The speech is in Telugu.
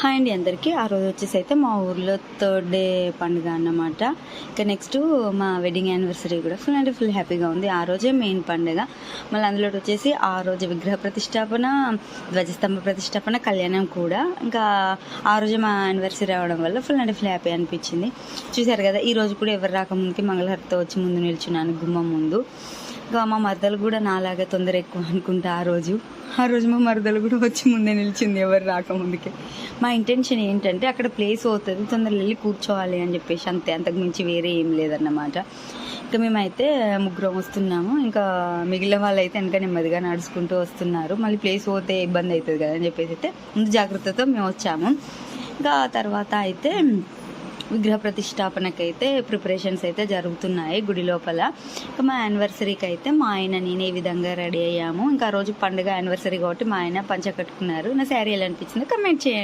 హాయ్ అండి అందరికీ. ఆ రోజు వచ్చేసి అయితే మా ఊర్లో థర్డ్ డే పండుగ అన్నమాట. ఇంకా నెక్స్ట్ మా వెడ్డింగ్ యానివర్సరీ కూడా ఫుల్ అంటే ఫుల్ హ్యాపీగా ఉంది. ఆ రోజే మెయిన్ పండుగ. మళ్ళీ అందులో వచ్చేసి ఆ రోజు విగ్రహ ప్రతిష్టాపన, ధ్వజస్తంభ ప్రతిష్టాపన, కళ్యాణం కూడా. ఇంకా ఆ రోజే మా యానివర్సరీ రావడం వల్ల ఫుల్ అంటే ఫుల్ హ్యాపీ అనిపించింది. చూశారు కదా, ఈ రోజు కూడా ఎవరు రాకముందుకి మంగళహారతితో వచ్చి ముందు నిల్చున్నాను గుమ్మం ముందు. ఇంకా మా మరదలు కూడా నాలాగే తొందర ఎక్కువ అనుకుంటా. ఆ రోజు మా మరదలు కూడా వచ్చి ముందే నిలిచింది ఎవరు రాకముందుకే. మా ఇంటెన్షన్ ఏంటంటే అక్కడ ప్లేస్ అవుతుంది, తొందరగా వెళ్ళి కూర్చోవాలి అని చెప్పేసి, అంతే, అంతకు మించి వేరే ఏం లేదన్నమాట. ఇంకా మేమైతే ముగ్గురం వస్తున్నాము. ఇంకా మిగిలిన వాళ్ళు అయితే వెనక నెమ్మదిగా నడుచుకుంటూ వస్తున్నారు. మళ్ళీ ప్లేస్ పోతే ఇబ్బంది అవుతుంది కదా అని చెప్పేసి అయితే ముందు జాగ్రత్తతో మేము వచ్చాము. ఇంకా తర్వాత అయితే విగ్రహ ప్రతిష్టాపనకైతే ప్రిపరేషన్స్ అయితే జరుగుతున్నాయి గుడి లోపల. ఇంకా మా యానివర్సరీకి అయితే మా ఆయన నేను ఈ విధంగా రెడీ అయ్యాము. ఇంకా ఆ రోజు పండుగ యానివర్సరీ కాబట్టి మా ఆయన పంచ కట్టుకున్నారు. నా శారీ ఎలా అనిపించిందో కమెంట్ చేయండి.